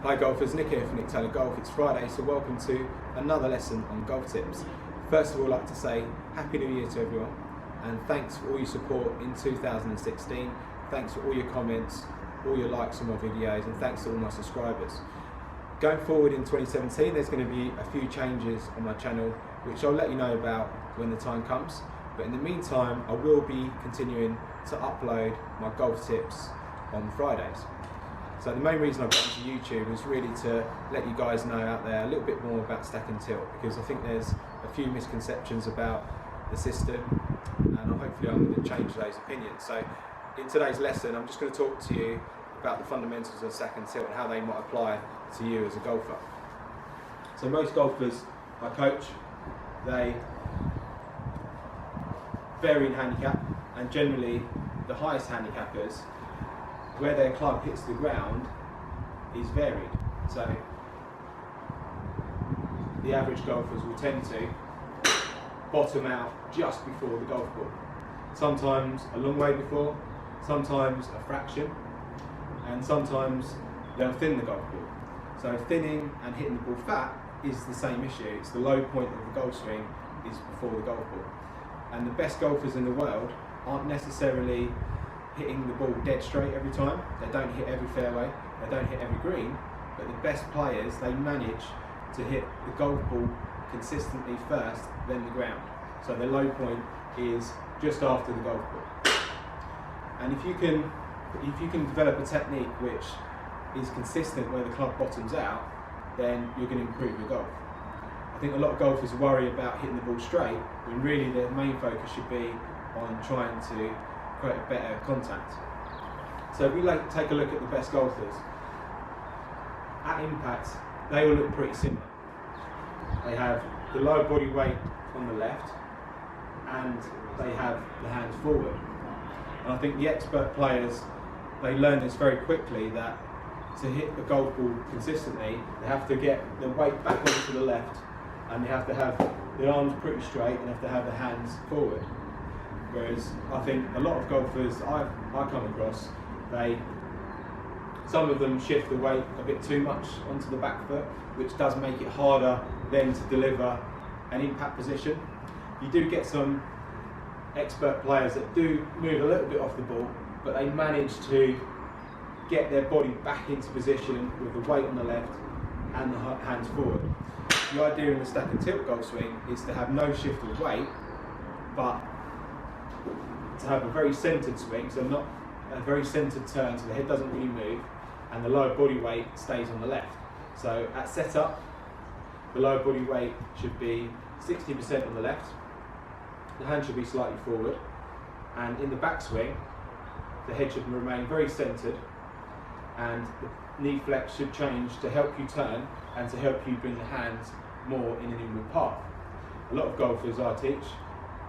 Hi golfers, Nick here from Nick Taylor Golf. It's Friday, so welcome to another lesson on golf tips. First of all, I'd like to say Happy New Year to everyone, and thanks for all your support in 2016. Thanks for all your comments, all your likes on my videos, and thanks to all my subscribers. Going forward in 2017, there's going to be a few changes on my channel, which I'll let you know about when the time comes. But in the meantime, I will be continuing to upload my golf tips on Fridays. So the main reason I got into YouTube was really to let you guys know out there a little bit more about stack and tilt, because I think there's a few misconceptions about the system, and hopefully I'm going to change those opinions. So in today's lesson, I'm just going to talk to you about the fundamentals of stack and tilt and how they might apply to you as a golfer. So most golfers I coach, they vary in handicap, and generally the highest handicappers, where their club hits the ground, is varied. So the average golfers will tend to bottom out just before the golf ball. Sometimes a long way before, sometimes a fraction, and sometimes they'll thin the golf ball. So thinning and hitting the ball fat is the same issue. It's the low point of the golf swing is before the golf ball. And the best golfers in the world aren't necessarily hitting the ball dead straight every time. They don't hit every fairway, they don't hit every green, but the best players, they manage to hit the golf ball consistently first, then the ground. So their low point is just after the golf ball. And if you can develop a technique which is consistent where the club bottoms out, then you're going to improve your golf. I think a lot of golfers worry about hitting the ball straight, when really their main focus should be on trying to create a better contact. So if we take a look at the best golfers, at impact, they all look pretty similar. They have the lower body weight on the left, and they have the hands forward. And I think the expert players, they learn this very quickly, that to hit the golf ball consistently, they have to get the weight back onto the left, and they have to have the arms pretty straight and have to have the hands forward. Whereas I think a lot of golfers I come across, some of them shift the weight a bit too much onto the back foot, which does make it harder then to deliver an impact position. You do get some expert players that do move a little bit off the ball, but they manage to get their body back into position with the weight on the left and the hands forward. The idea in the stack and tilt golf swing is to have no shift of weight, but to have a very centered swing, so not a very centered turn, so the head doesn't really move, and the lower body weight stays on the left. So at setup, the lower body weight should be 60% on the left, the hand should be slightly forward, and in the backswing, the head should remain very centered, and the knee flex should change to help you turn and to help you bring the hands more in an inward path. A lot of golfers I teach,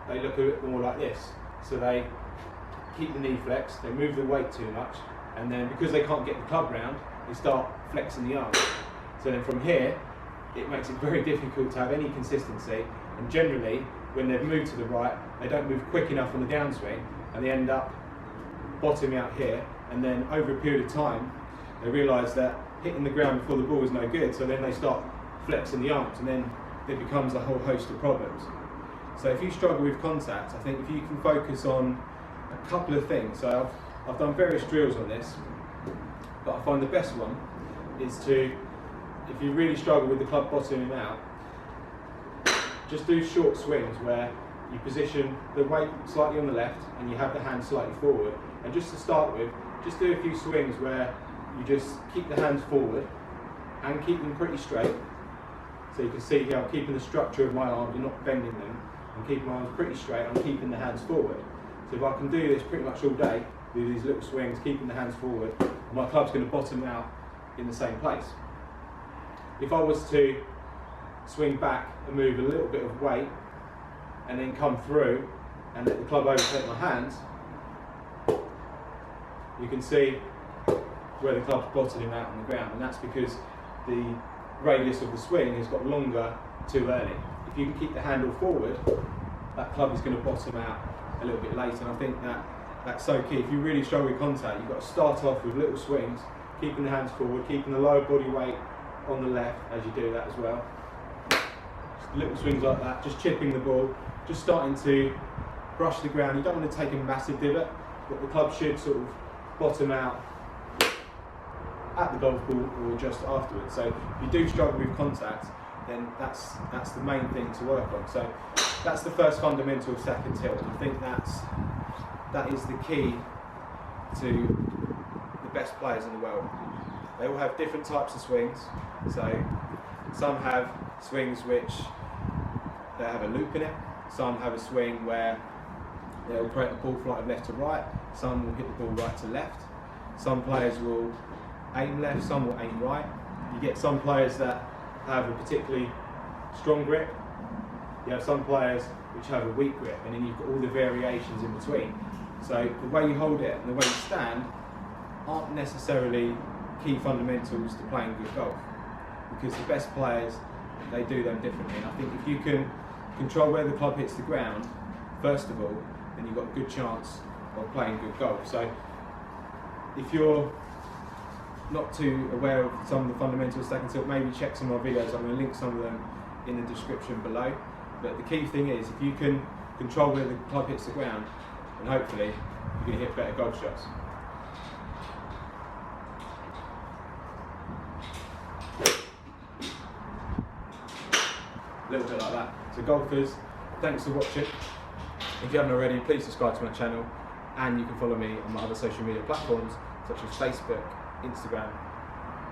they look a bit more like this. So they keep the knee flexed, they move the weight too much, and then because they can't get the club round, they start flexing the arms. So then from here, it makes it very difficult to have any consistency, and generally, when they've moved to the right, they don't move quick enough on the downswing, and they end up bottoming out here, and then over a period of time, they realise that hitting the ground before the ball is no good, so then they start flexing the arms, and then it becomes a whole host of problems. So if you struggle with contact, I think if you can focus on a couple of things. So I've done various drills on this, but I find the best one is to, if you really struggle with the club bottoming out, just do short swings where you position the weight slightly on the left and you have the hand slightly forward. And just to start with, just do a few swings where you just keep the hands forward and keep them pretty straight. So you can see here I'm keeping the structure of my arms and not bending them. I'm keeping my arms pretty straight, I'm keeping the hands forward. So if I can do this pretty much all day, do these little swings, keeping the hands forward, my club's going to bottom out in the same place. If I was to swing back and move a little bit of weight, and then come through and let the club overtake my hands, you can see where the club's bottoming out on the ground, and that's because the radius of the swing has got longer too early. If you can keep the handle forward, that club is going to bottom out a little bit later, and I think that's so key. If you really struggle with contact, you've got to start off with little swings keeping the hands forward, keeping the lower body weight on the left as you do that as well. Just little swings like that, just chipping the ball, just starting to brush the ground. You don't want to take a massive divot, but the club should sort of bottom out at the golf ball or just afterwards. So if you do struggle with contact, then that's the main thing to work on. So that's the first fundamental of second tilt. I think that is the key to the best players in the world. They all have different types of swings. So some have swings which they have a loop in it. Some have a swing where they'll create a ball flight of left to right. Some will hit the ball right to left. Some players will aim left, some will aim right. You get some players that have a particularly strong grip. You have some players which have a weak grip, and then you've got all the variations in between. So the way you hold it and the way you stand aren't necessarily key fundamentals to playing good golf, because the best players, they do them differently. And I think if you can control where the club hits the ground, first of all, then you've got a good chance of playing good golf. So if you're not too aware of some of the fundamentals of second tilt, maybe check some of my videos. I'm going to link some of them in the description below. But the key thing is, if you can control where the club hits the ground, then hopefully you're going to hit better golf shots. A little bit like that. So golfers, thanks for watching. If you haven't already, please subscribe to my channel, and you can follow me on my other social media platforms such as Facebook, Instagram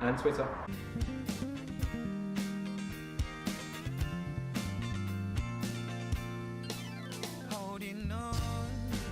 and Twitter.